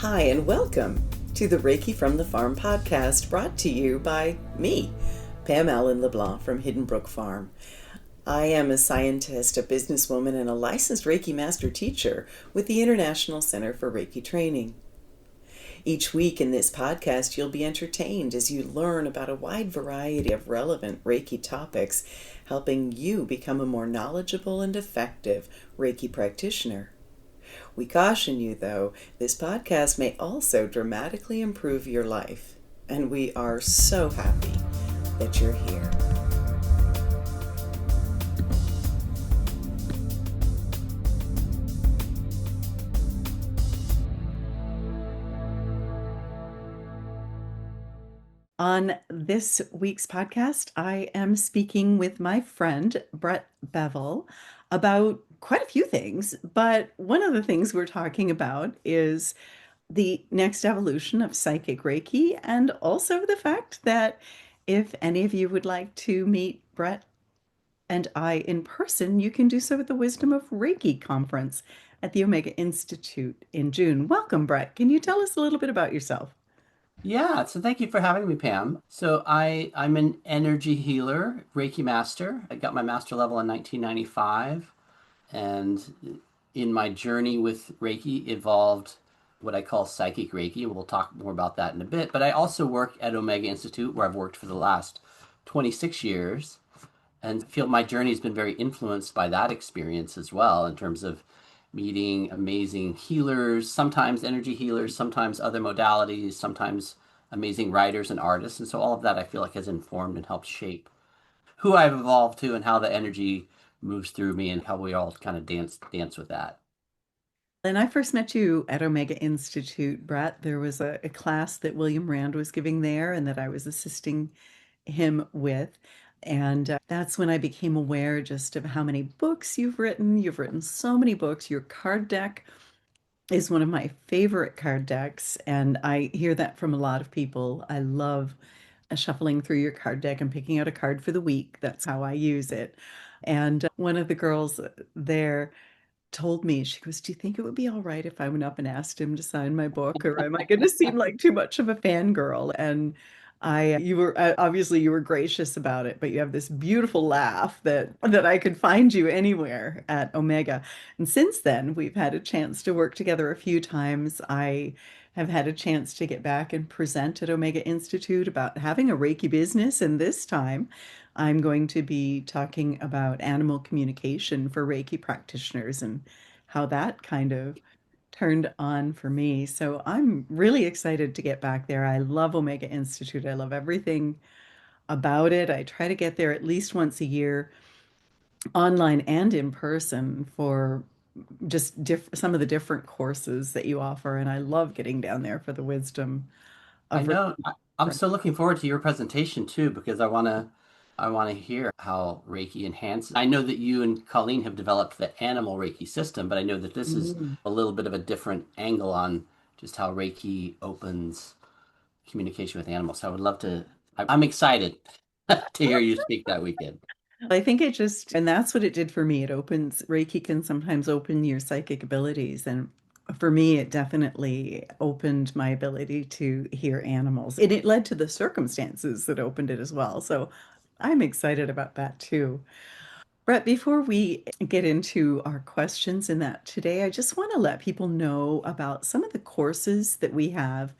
Hi, and welcome to the Reiki from the Farm podcast, brought to you by me, Pam Allen-LeBlanc from Hidden Brook Farm. I am a scientist, a businesswoman, and a licensed Reiki Master teacher with the International Center for Reiki Training. Each week in this podcast, you'll be entertained as you learn about a wide variety of relevant Reiki topics, helping you become a more knowledgeable and effective Reiki practitioner. We caution you, though, this podcast may also dramatically improve your life, and we are so happy that you're here. On this week's podcast, I am speaking with my friend, Brett Bevell, about quite a few things, but one of the things we're talking about is the next evolution of Psychic Reiki, and also the fact that if any of you would like to meet Brett and I in person, you can do so at the Wisdom of Reiki Conference at the Omega Institute in June. Welcome, Brett. Can you tell us a little bit about yourself? Yeah, so thank you for having me, Pam. So I'm an energy healer, Reiki Master. I got my master level in 1995, and in my journey with Reiki evolved what I call Psychic Reiki. We'll talk more about that in a bit. But I also work at Omega Institute, where I've worked for the last 26 years, and feel my journey has been very influenced by that experience as well, in terms of meeting amazing healers, sometimes energy healers, sometimes other modalities, sometimes amazing writers and artists. And so all of that I feel like has informed and helped shape who I've evolved to and how the energy moves through me and how we all kind of dance with that. And I first met you at Omega Institute, Brett. There was a class that William Rand was giving there and that I was assisting him with. And that's when I became aware just of how many books you've written. You've written so many books. Your card deck is one of my favorite card decks. And I hear that from a lot of people. I love shuffling through your card deck and picking out a card for the week. That's how I use it. And one of the girls there told me, she goes, "Do you think it would be all right if I went up and asked him to sign my book, or am I going to seem like too much of a fangirl?" And you were obviously you were gracious about it, but you have this beautiful laugh that I could find you anywhere at Omega. And since then, we've had a chance to work together a few times. I have had a chance to get back and present at Omega Institute about having a Reiki business, and this time I'm going to be talking about animal communication for Reiki practitioners and how that kind of turned on for me. So I'm really excited to get back there. I love Omega Institute. I love everything about it. I try to get there at least once a year, online and in person, for just some of the different courses that you offer. And I love getting down there for the wisdom I of know I'm Reiki. so looking forward to your presentation too, because I want to hear how Reiki enhances. I know that you and Colleen have developed the animal Reiki system, but I know that this is Mhm. a little bit of a different angle on just how Reiki opens communication with animals. So I would love to. I'm excited to hear you speak that weekend. I think it just, and that's what it did for me. It opens, Reiki can sometimes open your psychic abilities. And for me, it definitely opened my ability to hear animals. And it led to the circumstances that opened it as well. So I'm excited about that too. Brett, before we get into our questions in that today, I just want to let people know about some of the courses that we have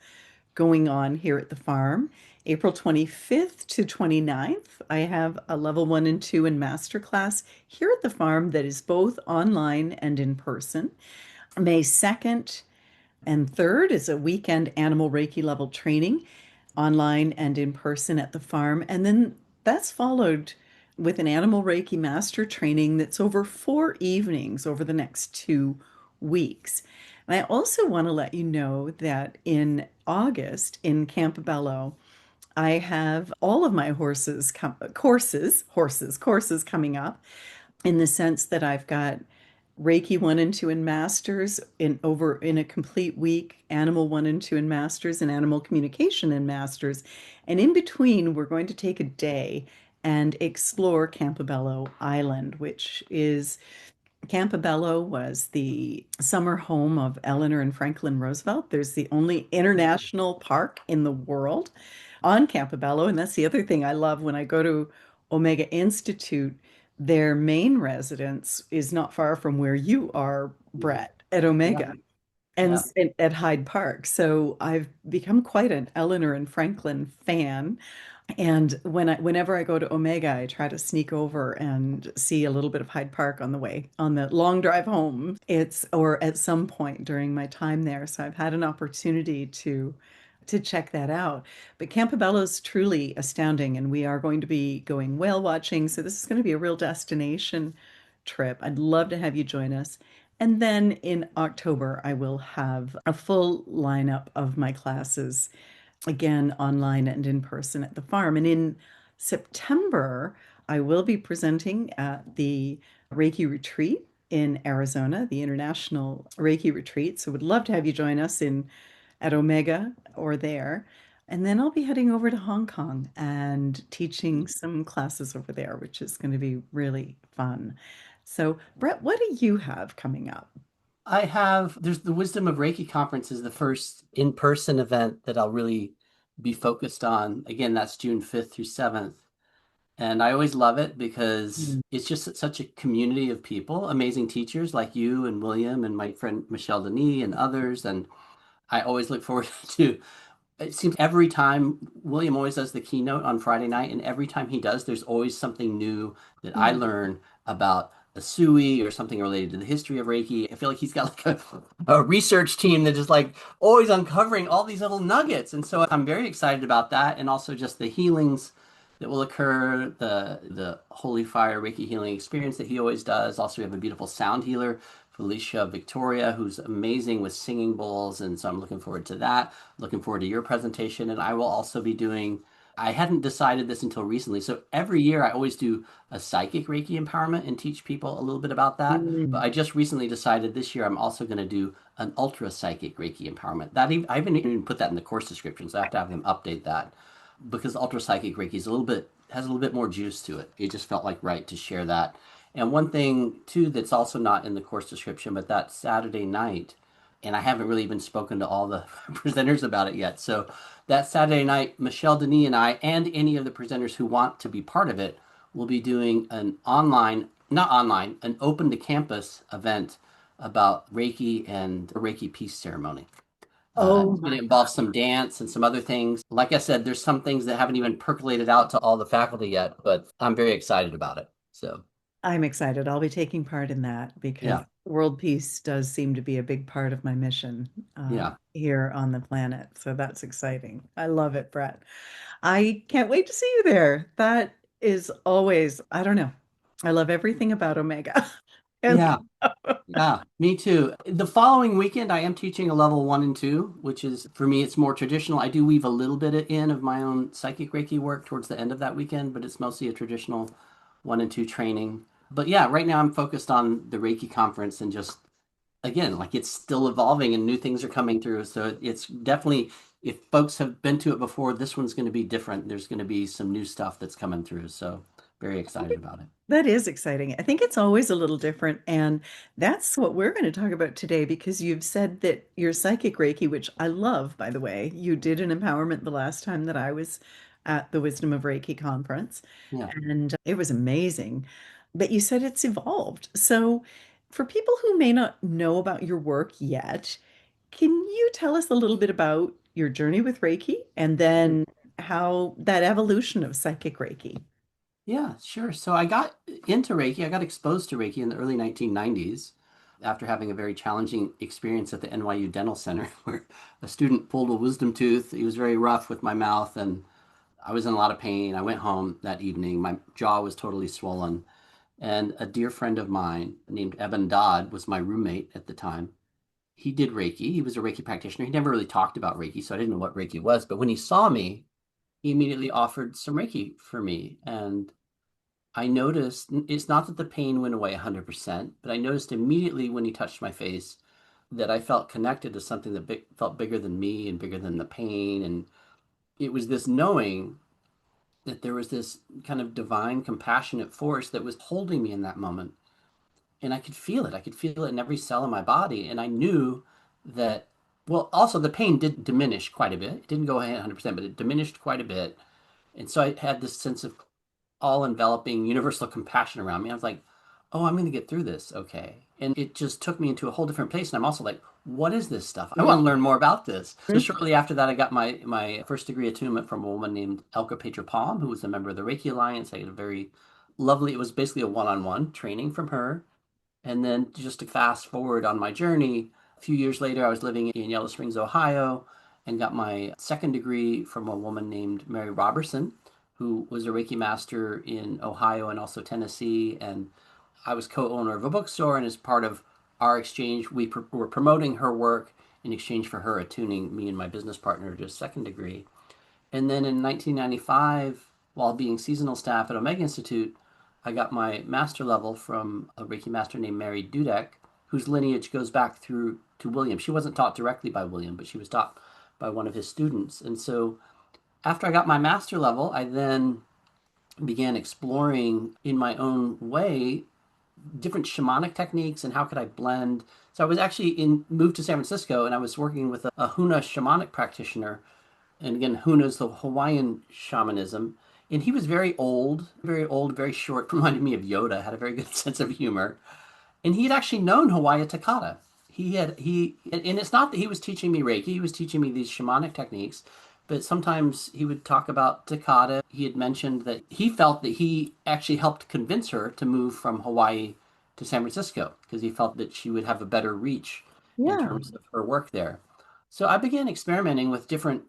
going on here at the farm. April 25th to 29th, I have a level 1 and 2 in master class here at the farm that is both online and in person. May 2nd and 3rd is a weekend animal Reiki level training, online and in person at the farm. And then that's followed with an animal Reiki master training that's over 4 evenings over the next 2 weeks. And I also want to let you know that in August in Campobello, I have all of my courses coming up, in the sense that I've got Reiki 1 and 2 in Masters in a complete week, Animal 1 and 2 in Masters, and Animal Communication in Masters. And in between, we're going to take a day and explore Campobello Island, which is Campobello was the summer home of Eleanor and Franklin Roosevelt. There's the only international park in the world on Campobello. And that's the other thing I love when I go to Omega Institute. Their main residence is not far from where you are, Mhm. Brett, at Yeah, Omega and yeah. at Hyde Park. So I've become quite an Eleanor and Franklin fan. And whenever I go to Omega, I try to sneak over and see a little bit of Hyde Park on the way, on the long drive home. It's or at some point during my time there. So I've had an opportunity to check that out. But Campobello is truly astounding, and we are going to be going whale watching. So this is going to be a real destination trip. I'd love to have you join us. And then in October, I will have a full lineup of my classes again online and in person at the farm. And in September, I will be presenting at the Reiki retreat in Arizona, the International Reiki Retreat. So would love to have you join us in at Omega or there. And then I'll be heading over to Hong Kong and teaching some classes over there, which is going to be really fun. So, Brett, what do you have coming up? There's the Wisdom of Reiki Conference is the first in-person event that I'll really be focused on. Again, that's June 5th through 7th. And I always love it because Mm. it's just such a community of people, amazing teachers like you and William and my friend Michelle Denis and others. And I always look forward to it seems every time William always does the keynote on Friday night, and every time he does, there's always something new that I Mm. learn about a Sui or something related to the history of Reiki. I feel like he's got like a research team that is like always uncovering all these little nuggets. And so I'm very excited about that. And also just the healings that will occur, the Holy Fire Reiki healing experience that he always does. Also, we have a beautiful sound healer, Felicia Victoria, who's amazing with singing bowls. And so I'm looking forward to that. Looking forward to your presentation. And I will also be doing, I hadn't decided this until recently. So every year I always do a psychic Reiki empowerment and teach people a little bit about that. But Mm. I just recently decided this year I'm also going to do an ultra psychic Reiki empowerment. I haven't even put that in the course description, so I have to have him update that because ultra psychic Reiki is a little bit has a little bit more juice to it. It just felt like right to share that. And one thing too that's also not in the course description, but that Saturday night, and I haven't really even spoken to all the presenters about it yet. So that Saturday night, Michelle Denis and I, and any of the presenters who want to be part of it, will be doing an online, not online, an open to campus event about Reiki and a Reiki peace ceremony. Oh It's going my to God. involve some dance and some other things. Like I said, there's some things that haven't even percolated out to all the faculty yet, but I'm very excited about it. So, I'm excited. I'll be taking part in that because yeah, world peace does seem to be a big part of my mission yeah, here on the planet. So that's exciting. I love it, Brett. I can't wait to see you there. That is always, I don't know. I love everything about Omega. And yeah. Yeah, me too. The following weekend, I am teaching a level 1 and 2, which is for me, it's more traditional. I do weave a little bit in of my own psychic Reiki work towards the end of that weekend, but it's mostly a traditional 1 and 2 training. But yeah, right now I'm focused on the Reiki conference and just, again, like it's still evolving and new things are coming through. So it's definitely, if folks have been to it before, this one's going to be different. There's going to be some new stuff that's coming through. So very excited about it. that is exciting. I think it's always a little different. And that's what we're going to talk about today because you've said that your psychic Reiki, which I love, by the way, you did an empowerment the last time that I was at the Wisdom of Reiki conference, Yeah. and it was amazing. But you said it's evolved. So, for people who may not know about your work yet, can you tell us a little bit about your journey with Reiki and then how that evolution of psychic Reiki? Yeah, sure. So I got into Reiki. I got exposed to Reiki in the early 1990s after having a very challenging experience at the NYU Dental Center where a student pulled a wisdom tooth. He was very rough with my mouth and I was in a lot of pain. I went home that evening. My jaw was totally swollen. And a dear friend of mine named Eben Dodd was my roommate at the time. He did Reiki. He was a Reiki practitioner. He never really talked about Reiki, so I didn't know what Reiki was. But when he saw me, he immediately offered some Reiki for me. And I noticed it's not that the pain went away 100%, but I noticed immediately when he touched my face that I felt connected to something that felt bigger than me and bigger than the pain. And it was this knowing that there was this kind of divine, compassionate force that was holding me in that moment. and I could feel it. I could feel it in every cell in my body. And I knew that, well, also the pain did diminish quite a bit. It didn't go away 100%, but it diminished quite a bit. And so I had this sense of all enveloping universal compassion around me. I was like, oh, I'm going to get through this. Okay. And it just took me into a whole different place. And I'm also like, what is this stuff? I want to learn more about this. So shortly after that, I got my first degree attunement from a woman named Elka Petra Palm, who was a member of the Reiki Alliance. I had a very lovely, it was basically a one-on-one training from her. And then just to fast forward on my journey, a few years later, I was living in Yellow Springs, Ohio, and got my second degree from a woman named Mary Robertson, who was a Reiki master in Ohio and also Tennessee. And I was co-owner of a bookstore, and as part of our exchange, were promoting her work in exchange for her attuning me and my business partner to a second degree. And then in 1995, while being seasonal staff at Omega Institute, I got my master level from a Reiki master named Mary Dudek, whose lineage goes back through to William. She wasn't taught directly by William, but she was taught by one of his students. And so after I got my master level, I then began exploring in my own way different shamanic techniques and how could I blend. So I was actually moved to San Francisco, and I was working with a Huna shamanic practitioner, and again, Huna's the Hawaiian shamanism. And he was very old, very short, reminded me of Yoda, had a very good sense of humor. And he had actually known Hawaii Takata. And it's not that he was teaching me Reiki, he was teaching me these shamanic techniques, but sometimes he would talk about Takata. He had mentioned that he felt that he actually helped convince her to move from Hawaii to San Francisco because he felt that she would have a better reach in Yeah. terms of her work there. So I began experimenting with different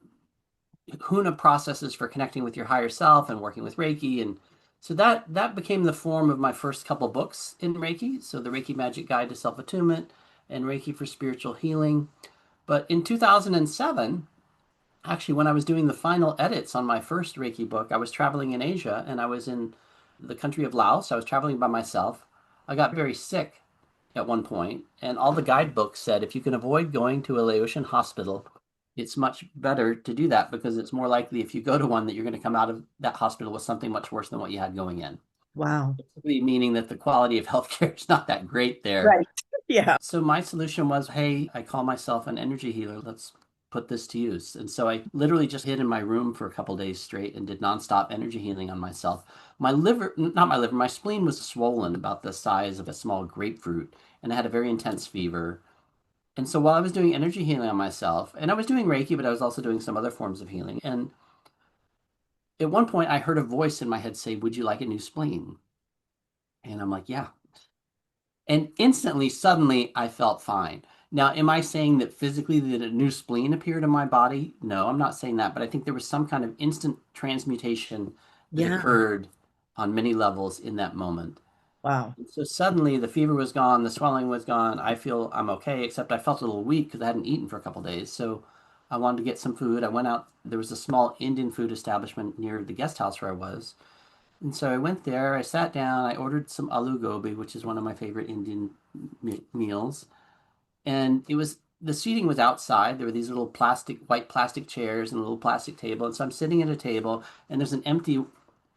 Huna processes for connecting with your higher self and working with Reiki. And so that became the form of my first couple books in Reiki. So the Reiki Magic Guide to Self Attunement and Reiki for Spiritual Healing. But in 2007, actually, when I was doing the final edits on my first Reiki book, I was traveling in Asia and I was in the country of Laos. I was traveling by myself. I got very sick at one point, and all the guidebooks said if you can avoid going to a Laotian hospital, it's much better to do that because it's more likely if you go to one that you're going to come out of that hospital with something much worse than what you had going in. Wow. Basically meaning that the quality of healthcare is not that great there. Right. Yeah. So my solution was, hey, I call myself an energy healer. Let's put this to use. And so I literally just hid in my room for a couple days straight and did nonstop energy healing on myself. My liver, not my liver, my spleen was swollen about the size of a small grapefruit, and I had a very intense fever. And so while I was doing energy healing on myself, and I was doing Reiki, but I was also doing some other forms of healing. And at one point, I heard a voice in my head say, would you like a new spleen? And I'm like, yeah. And instantly, suddenly, I felt fine. Now, am I saying that physically that a new spleen appeared in my body? No, I'm not saying that, but I think there was some kind of instant transmutation that Yeah. occurred on many levels in that moment. Wow. And so suddenly the fever was gone, the swelling was gone. I feel I'm okay, except I felt a little weak because I hadn't eaten for a couple of days. So I wanted to get some food. I went out. There was a small Indian food establishment near the guest house where I was. And so I went there, I sat down, I ordered some aloo gobi, which is one of my favorite Indian meals. And the seating was outside. There were these little white plastic chairs and a little plastic table. And so I'm sitting at a table, and there's an empty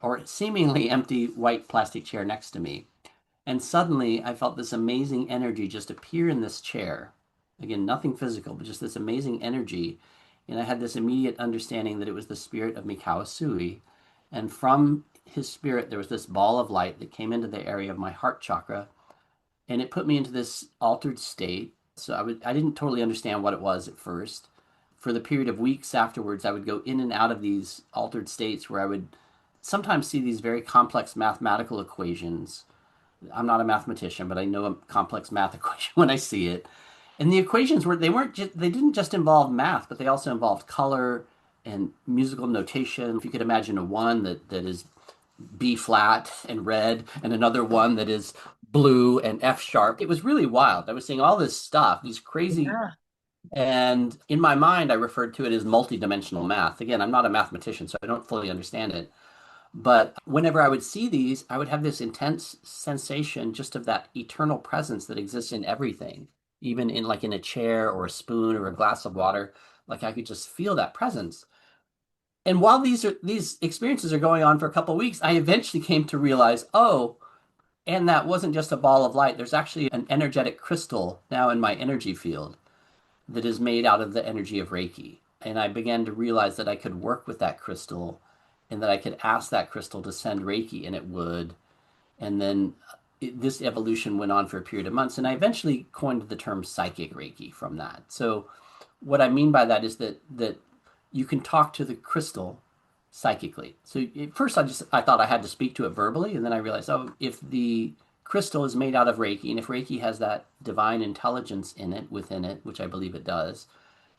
or seemingly empty white plastic chair next to me. And suddenly I felt this amazing energy just appear in this chair. Again, nothing physical, but just this amazing energy. And I had this immediate understanding that it was the spirit of Mikao Sui. And from his spirit, there was this ball of light that came into the area of my heart chakra. And it put me into this altered state. So I didn't totally understand what it was at first. For the period of weeks afterwards, I would go in and out of these altered states where I would sometimes see these very complex mathematical equations. I'm not a mathematician, but I know a complex math equation when I see it. And the equations they didn't just involve math, but they also involved color and musical notation. If you could imagine a one that is B flat and red, and another one that is blue and F sharp. It was really wild. I was seeing all this stuff, these crazy, Yeah. and in my mind, I referred to it as multidimensional math. Again, I'm not a mathematician, so I don't fully understand it. But whenever I would see these, I would have this intense sensation just of that eternal presence that exists in everything, even in like in a chair or a spoon or a glass of water. Like I could just feel that presence. And while these experiences are going on for a couple of weeks, I eventually came to realize, oh, And that wasn't just a ball of light. There's actually an energetic crystal now in my energy field that is made out of the energy of Reiki. And I began to realize that I could work with that crystal and that I could ask that crystal to send Reiki and it would. And then this evolution went on for a period of months. And I eventually coined the term psychic Reiki from that. So what I mean by that is that you can talk to the crystal psychically. So at first I thought I had to speak to it verbally, and then I realized, oh, if the crystal is made out of Reiki, and if Reiki has that divine intelligence in it, within it, which I believe it does,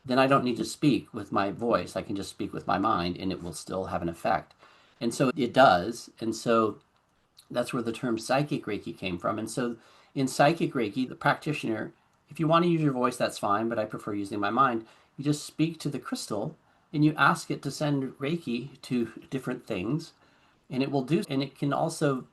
then I don't need to speak with my voice. I can just speak with my mind, and it will still have an effect. And so it does. And so that's where the term psychic Reiki came from. And so in psychic Reiki, the practitioner, if you want to use your voice, that's fine, but I prefer using my mind. You just speak to the crystal and you ask it to send Reiki to different things, and it will do. And it can also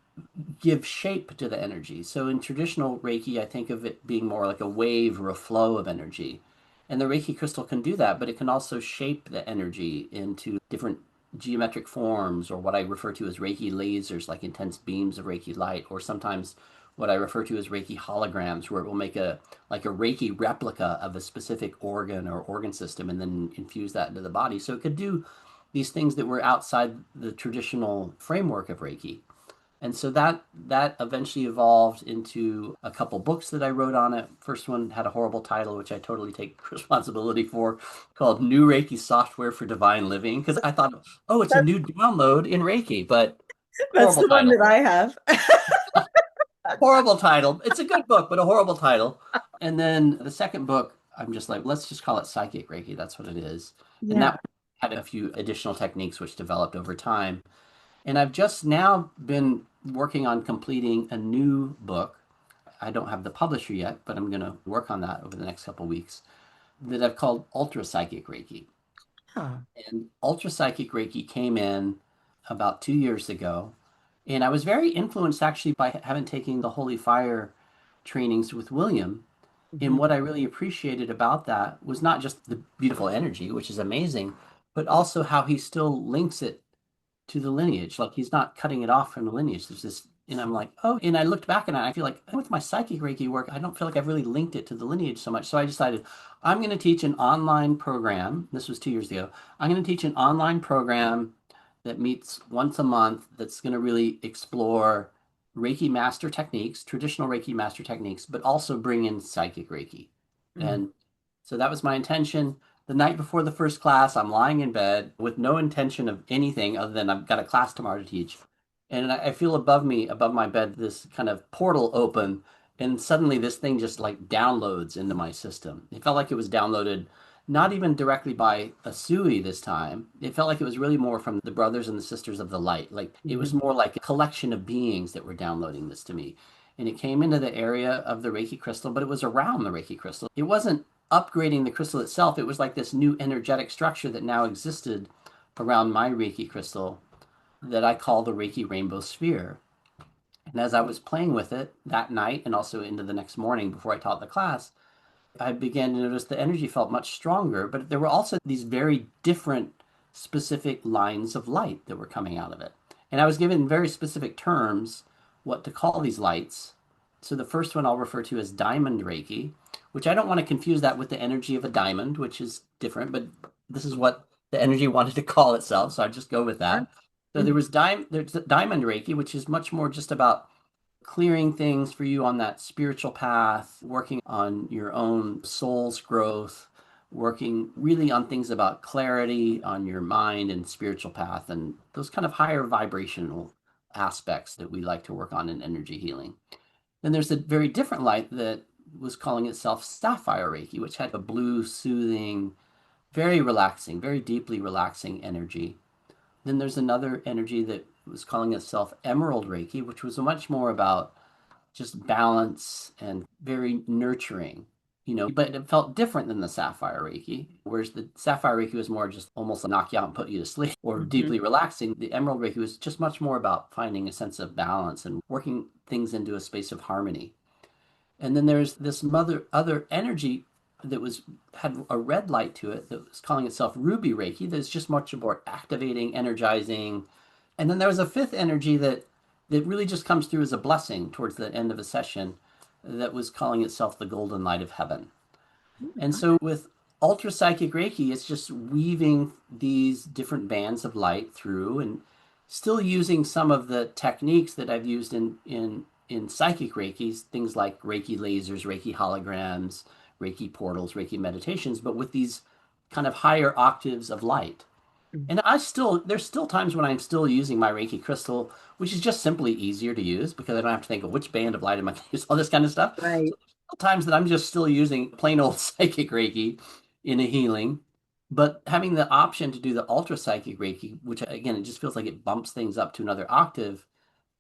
give shape to the energy. So in traditional Reiki, I think of it being more like a wave or a flow of energy. And the Reiki crystal can do that, but it can also shape the energy into different geometric forms, or what I refer to as Reiki lasers, like intense beams of Reiki light, or sometimes what I refer to as Reiki holograms, where it will make a like a Reiki replica of a specific organ or organ system and then infuse that into the body. So it could do these things that were outside the traditional framework of Reiki. And so that eventually evolved into a couple books that I wrote on it. First one had a horrible title, which I totally take responsibility for, called New Reiki Software for Divine Living, because I thought, oh, it's a That's new download in Reiki, but that's horrible the one that title. I have. Horrible title. It's a good book, but a horrible title. And then the second book, I'm just like, let's just call it Psychic Reiki. That's what it is. And Yeah. that had a few additional techniques which developed over time. And I've just now been working on completing a new book. I don't have the publisher yet, but I'm going to work on that over the next couple of weeks, that I've called Ultra Psychic Reiki. Huh. And Ultra Psychic Reiki came in about 2 years ago. And I was very influenced actually by having taken the Holy Fire trainings with William. And Mhm. what I really appreciated about that was not just the beautiful energy, which is amazing, but also how he still links it to the lineage. Like he's not cutting it off from the lineage. There's this, and I'm like, oh, and I looked back and I feel like with my psychic Reiki work, I don't feel like I've really linked it to the lineage so much. So I decided I'm going to teach an online program. This was 2 years ago. I'm going to teach an online program that meets once a month that's going to really explore Reiki Master techniques, traditional Reiki Master techniques, but also bring in psychic Reiki. Mm. And so that was my intention. The night before the first class, I'm lying in bed with no intention of anything other than I've got a class tomorrow to teach. And I feel above me, above my bed, this kind of portal open. And suddenly this thing just like downloads into my system. It felt like it was downloaded not even directly by a Sui this time. It felt like it was really more from the brothers and the sisters of the light. Like it was Mhm. more like a collection of beings that were downloading this to me. And it came into the area of the Reiki crystal, but it was around the Reiki crystal. It wasn't upgrading the crystal itself. It was like this new energetic structure that now existed around my Reiki crystal that I call the Reiki Rainbow Sphere. And as I was playing with it that night and also into the next morning before I taught the class, I began to notice the energy felt much stronger, but there were also these very different specific lines of light that were coming out of it. And I was given very specific terms what to call these lights. So the first one I'll refer to as diamond Reiki, which I don't want to confuse that with the energy of a diamond, which is different, but this is what the energy wanted to call itself, so I just go with Sure. that. So Mhm. there's diamond Reiki, which is much more just about clearing things for you on that spiritual path, working on your own soul's growth, working really on things about clarity on your mind and spiritual path, and those kind of higher vibrational aspects that we like to work on in energy healing. Then there's a very different light that was calling itself Sapphire Reiki, which had a blue, soothing, very relaxing, very deeply relaxing energy. Then there's another energy that was calling itself Emerald Reiki, which was much more about just balance and very nurturing, but it felt different than the Sapphire Reiki, whereas the Sapphire Reiki was more just almost knock you out and put you to sleep or Mhm. deeply relaxing. The Emerald Reiki was just much more about finding a sense of balance and working things into a space of harmony. And then there's this other energy that was had a red light to it that was calling itself Ruby Reiki. That's just much more activating, energizing. And then there was a fifth energy that that really just comes through as a blessing towards the end of a session that was calling itself the golden light of heaven. And so with Ultra Psychic Reiki, it's just weaving these different bands of light through and still using some of the techniques that I've used in psychic Reikis, things like Reiki lasers, Reiki holograms, Reiki portals, Reiki meditations, but with these kind of higher octaves of light. And there's still times when I'm still using my Reiki crystal, which is just simply easier to use because I don't have to think of which band of light am I going to use, all this kind of stuff. Right. So there's still times that I'm just still using plain old psychic Reiki in a healing, but having the option to do the ultra psychic Reiki, which again, it just feels like it bumps things up to another octave,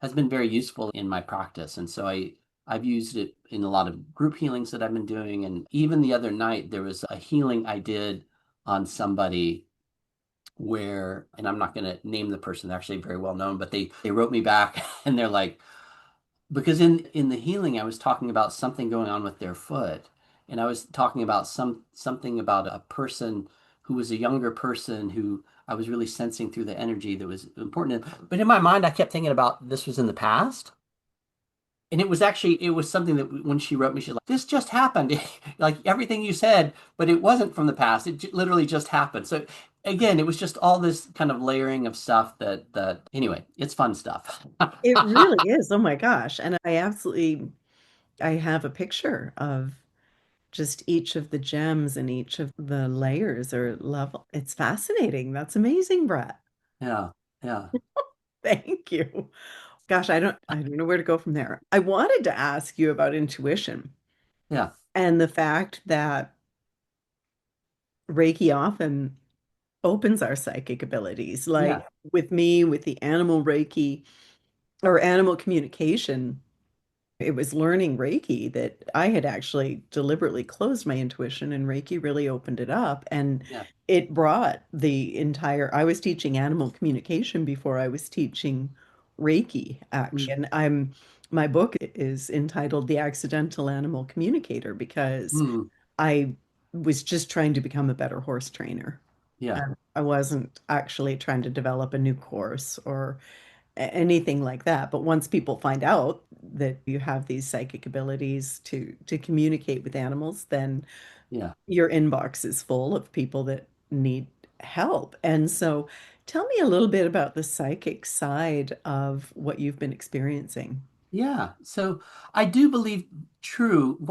has been very useful in my practice. And so I've used it in a lot of group healings that I've been doing. And even the other night, there was a healing I did on somebody where, and I'm not going to name the person, they're actually very well known, but they wrote me back and they're like, because in the healing I was talking about something going on with their foot, and I was talking about something about a person who was a younger person who I was really sensing through the energy that was important. But in my mind, I kept thinking about this was in the past. And it was something that when she wrote me, she's like, this just happened. Like everything you said, but it wasn't from the past. Literally just happened. So again, it was just all this kind of layering of stuff that anyway, it's fun stuff. It really is. Oh my gosh. And I have a picture of just each of the gems and each of the layers or level. It's fascinating. That's amazing, Brett. Yeah, yeah, Thank you. Gosh, I don't know where to go from there. I wanted to ask you about intuition yeah, and the fact that Reiki often opens our psychic abilities. yeah, Like with me, with the animal Reiki or animal communication, it was learning Reiki that I had actually deliberately closed my intuition, and Reiki really opened it up. And yeah. it brought I was teaching animal communication before I was teaching Reiki, Mm, actually. My book is entitled The Accidental Animal Communicator because mm, I was just trying to become a better horse trainer. yeah, I wasn't actually trying to develop a new course or anything like that. But once people find out that you have these psychic abilities to communicate with animals, then yeah. your inbox is full of people that need help. And so tell me a little bit about the psychic side of what you've been experiencing. Yeah. So I do believe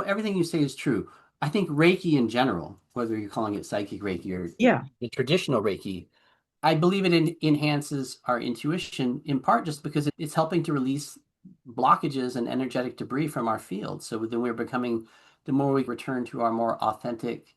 everything you say is true. I think Reiki in general, whether you're calling it psychic Reiki or Yeah. the traditional Reiki, I believe enhances our intuition in part just because it's helping to release blockages and energetic debris from our field. So then the more we return to our more authentic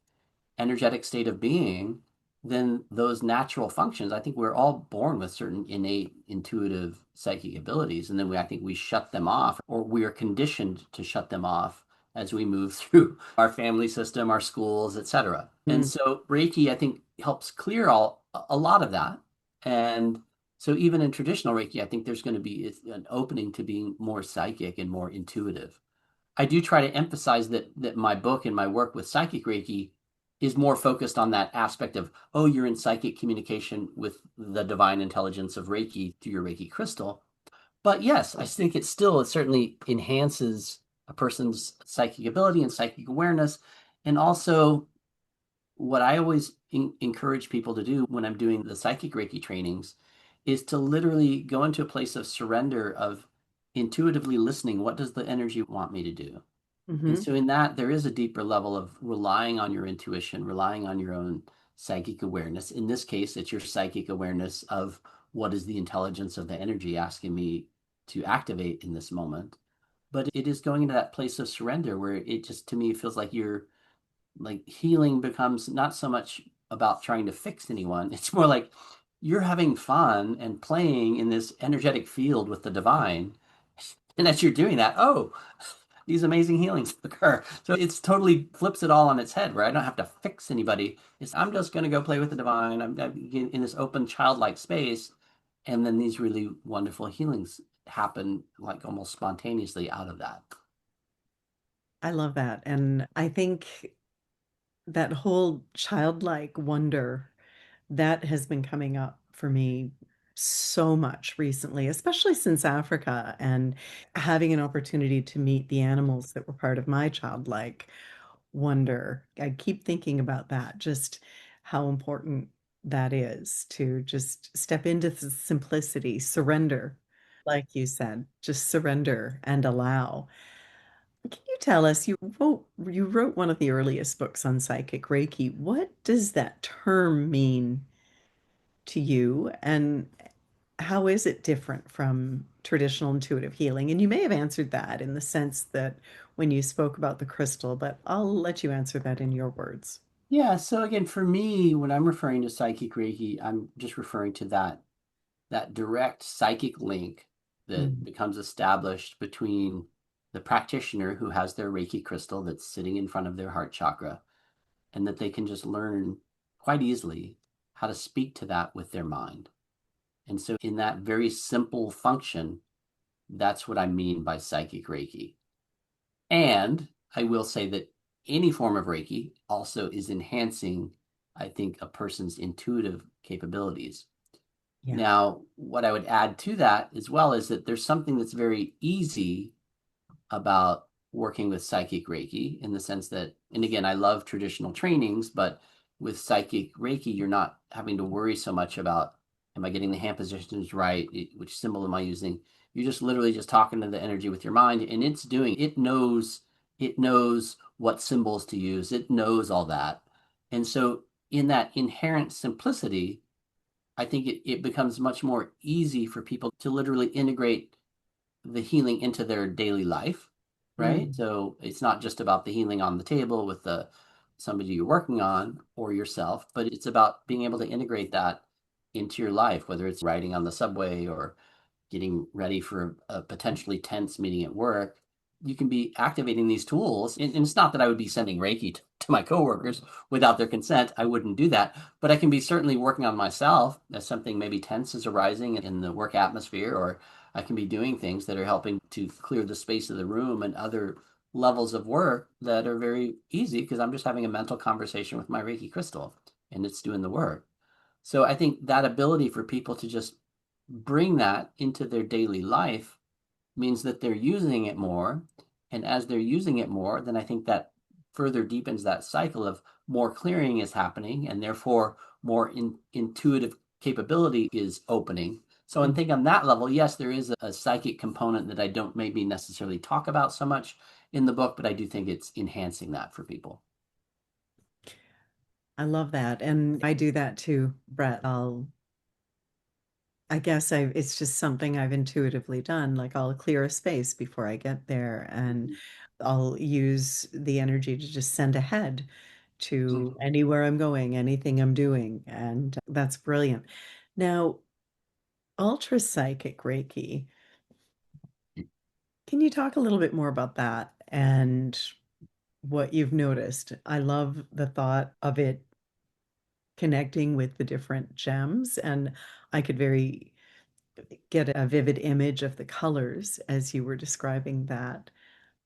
energetic state of being, then those natural functions, I think we're all born with certain innate intuitive psychic abilities. And then I think we shut them off, or we are conditioned to shut them off as we move through our family system, our schools, etc. And Mm. so Reiki, I think, helps clear a lot of that. And so even in traditional Reiki, I think there's going to be an opening to being more psychic and more intuitive. I do try to emphasize that my book and my work with psychic Reiki is more focused on that aspect of, oh, you're in psychic communication with the divine intelligence of Reiki through your Reiki crystal. But yes, I think it certainly enhances a person's psychic ability and psychic awareness. And also what I always encourage people to do when I'm doing the psychic Reiki trainings is to literally go into a place of surrender, of intuitively listening. What does the energy want me to do? And Hmm. so, in that, there is a deeper level of relying on your intuition, relying on your own psychic awareness. In this case, it's your psychic awareness of what is the intelligence of the energy asking me to activate in this moment. But it is going into that place of surrender where it just, to me, feels like you're like healing becomes not so much about trying to fix anyone. It's more like you're having fun and playing in this energetic field with the divine. And as you're doing that, oh, these amazing healings occur. So it's totally flips it all on its head where I don't have to fix anybody. I'm just going to go play with the divine. I'm in this open childlike space. And then these really wonderful healings happen like almost spontaneously out of that. I love that. And I think that whole childlike wonder that has been coming up for me so much recently, especially since Africa and having an opportunity to meet the animals that were part of my childlike wonder. I keep thinking about that, just how important that is to just step into the simplicity, surrender, like you said, just surrender and allow. Can you tell us, you wrote one of the earliest books on psychic Reiki. What does that term mean to you, and how is it different from traditional intuitive healing? And you may have answered that in the sense that when you spoke about the crystal, but I'll let you answer that in your words. Yeah, so again, for me, when I'm referring to psychic Reiki, I'm just referring to that direct psychic link that Mm, becomes established between the practitioner who has their Reiki crystal that's sitting in front of their heart chakra, and that they can just learn quite easily how to speak to that with their mind. And so, in that very simple function, that's what I mean by psychic Reiki. And I will say that any form of Reiki also is enhancing, I think, a person's intuitive capabilities. yeah. Now, what I would add to that as well is that there's something that's very easy about working with psychic Reiki in the sense that, and again, I love traditional trainings, but with psychic Reiki, you're not having to worry so much about, am I getting the hand positions right? Which symbol am I using? You're just literally just talking to the energy with your mind, and it knows what symbols to use. It knows all that. And so in that inherent simplicity, I think it becomes much more easy for people to literally integrate the healing into their daily life, right? Mm, So it's not just about the healing on the table with the somebody you're working on or yourself, but it's about being able to integrate that into your life, whether it's riding on the subway or getting ready for a potentially tense meeting at work. You can be activating these tools. And it's not that I would be sending Reiki to my coworkers without their consent. I wouldn't do that. But I can be certainly working on myself as something maybe tense is arising in the work atmosphere, or I can be doing things that are helping to clear the space of the room and other levels of work that are very easy because I'm just having a mental conversation with my Reiki crystal and it's doing the work. So I think that ability for people to just bring that into their daily life means that they're using it more. And as they're using it more, then I think that further deepens that cycle of more clearing is happening and therefore more intuitive capability is opening. So I mm. think on that level, yes, there is a psychic component that I don't maybe necessarily talk about so much in the book, but I do think it's enhancing that for people. I love that. And I do that too, Brett. I guess it's just something I've intuitively done. Like I'll clear a space before I get there, and Mhm. I'll use the energy to just send ahead to Mhm. anywhere I'm going, anything I'm doing. And that's brilliant. Now, Ultra Psychic Reiki, can you talk a little bit more about that and what you've noticed? I love the thought of it connecting with the different gems, and I could very get a vivid image of the colors as you were describing that.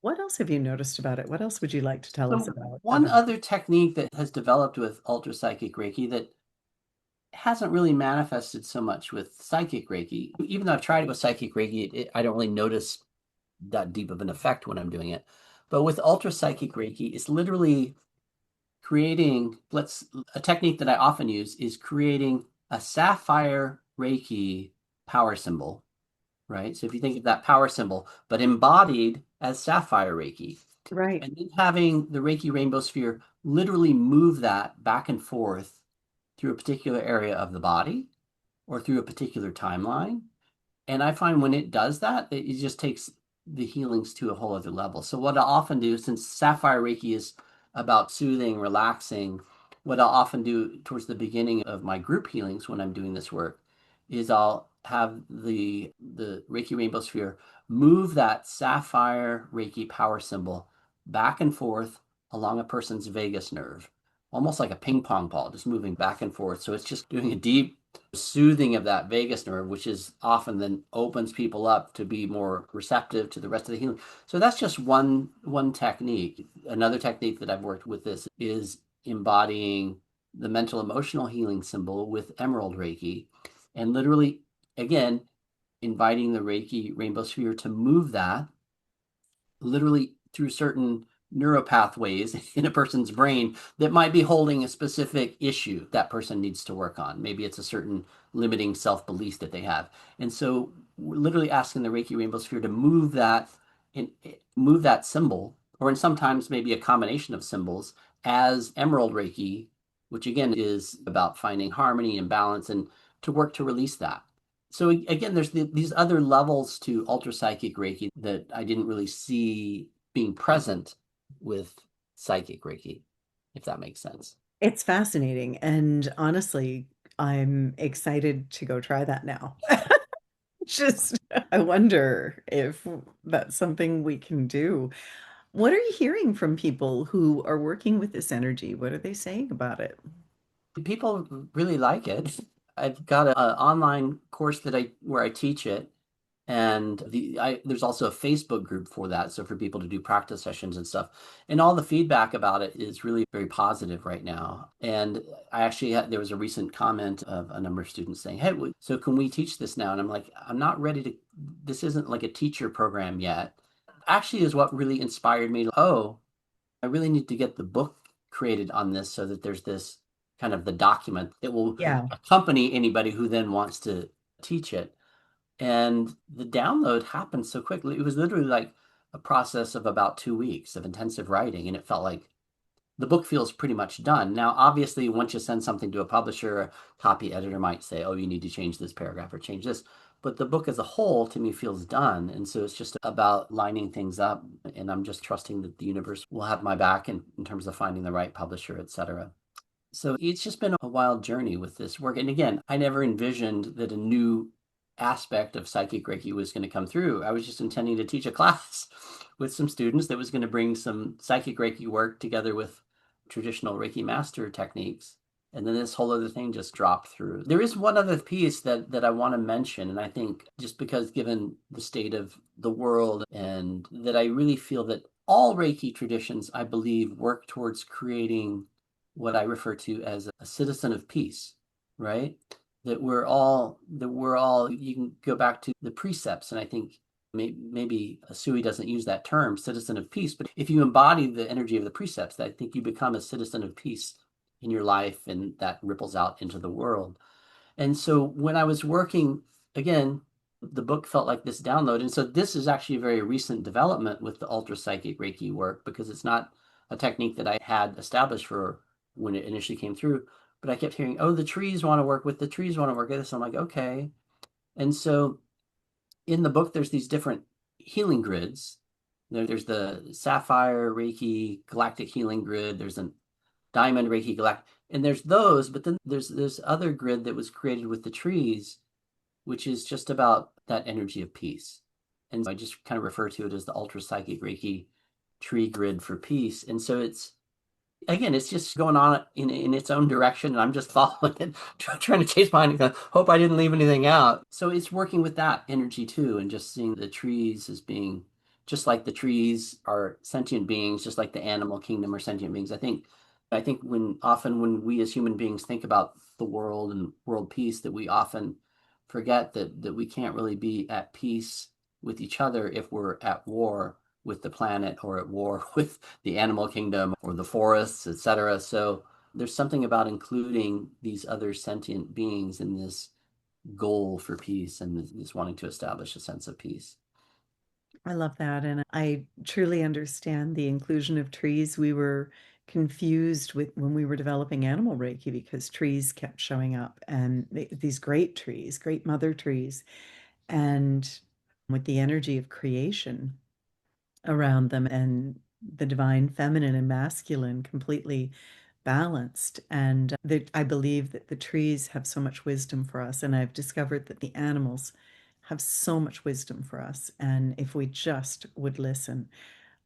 What else have you noticed about it? What else would you like to tell us So about one other technique that has developed with ultra psychic Reiki that hasn't really manifested so much with psychic Reiki. Even though I've tried it with psychic Reiki, I don't really notice that deep of an effect when I'm doing it. But with ultra psychic Reiki, it's literally creating, let's a technique that I often use is creating a sapphire Reiki power symbol, right? So if you think of that power symbol, but embodied as sapphire Reiki, right? and then having the Reiki rainbow sphere literally move that back and forth through a particular area of the body or through a particular timeline. And I find when it does that, it just takes the healings to a whole other level. So what I often do, since Sapphire Reiki is about soothing, relaxing, what I'll often do towards the beginning of my group healings when I'm doing this work is I'll have the Reiki Rainbow Sphere move that Sapphire Reiki power symbol back and forth along a person's vagus nerve, almost like a ping pong ball, just moving back and forth. So it's just doing a deep soothing of that vagus nerve, which is often then opens people up to be more receptive to the rest of the healing. So that's just one technique. Another technique that I've worked with this is embodying the mental emotional healing symbol with Emerald Reiki and literally again, inviting the Reiki rainbow sphere to move that literally through certain neuropathways in a person's brain that might be holding a specific issue that person needs to work on. Maybe it's a certain limiting self-belief that they have. And so we're literally asking the Reiki rainbow sphere to move that and move that symbol, or in sometimes maybe a combination of symbols as Emerald Reiki, which again is about finding harmony and balance and to work to release that. So again, there's these other levels to Ultra Psychic Reiki that I didn't really see being present with Psychic Reiki, if that makes sense. It's fascinating. And honestly, I'm excited to go try that now. Just, I wonder if that's something we can do. What are you hearing from people who are working with this energy? What are they saying about it? People really like it. I've got an online course that I where I teach it, and there's also a Facebook group for that, so for people to do practice sessions and stuff. And all the feedback about it is really very positive right now. And I actually there was a recent comment of a number of students saying, "Hey, so can we teach this now?" And I'm like, "I'm not ready to. This isn't like a teacher program yet." Actually, is what really inspired me. Oh, I really need to get the book created on this so that there's this kind of the document that will Yeah. accompany anybody who then wants to teach it. And the download happened so quickly. It was literally like a process of about 2 weeks of intensive writing. And it felt like the book feels pretty much done. Now, obviously, once you send something to a publisher, a copy editor might say, oh, you need to change this paragraph or change this. But the book as a whole to me feels done. And so it's just about lining things up. And I'm just trusting that the universe will have my back in terms of finding the right publisher, et cetera. So it's just been a wild journey with this work. And again, I never envisioned that a new aspect of psychic Reiki was going to come through. I was just intending to teach a class with some students that was going to bring some psychic Reiki work together with traditional Reiki Master techniques. And then this whole other thing just dropped through. There is one other piece that I want to mention. And I think just because given the state of the world and that I really feel that all Reiki traditions, I believe, work towards creating what I refer to as a citizen of peace, right? That we're all you can go back to the precepts, and I think maybe Sui doesn't use that term, citizen of peace, but if you embody the energy of the precepts, I think you become a citizen of peace in your life, and that ripples out into the world. And so when I was working, again, the book felt like this download. And so this is actually a very recent development with the Ultra Psychic Reiki work because it's not a technique that I had established for when it initially came through. But I kept hearing, oh, the trees want to work with the trees want to work with this. I'm like, okay. And so in the book, there's these different healing grids. There's the Sapphire Reiki Galactic Healing Grid. There's a Diamond Reiki Galactic, and there's those, but then there's this other grid that was created with the trees, which is just about that energy of peace. And I just kind of refer to it as the Ultra Psychic Reiki tree grid for peace. And so it's again, it's just going on in its own direction, and I'm just following it, trying to chase behind it. Hope I didn't leave anything out. So it's working with that energy too, and just seeing the trees as being just like the trees are sentient beings, just like the animal kingdom are sentient beings. I think when we as human beings think about the world and world peace, that we often forget that we can't really be at peace with each other if we're at war with the planet or at war with the animal kingdom or the forests, etc. So there's something about including these other sentient beings in this goal for peace and this wanting to establish a sense of peace. I love that. And I truly understand the inclusion of trees. We were confused with when we were developing animal Reiki because trees kept showing up and these great trees, great mother trees, and with the energy of creation around them and the divine feminine and masculine completely balanced. And I believe that the trees have so much wisdom for us. And I've discovered that the animals have so much wisdom for us. And if we just would listen,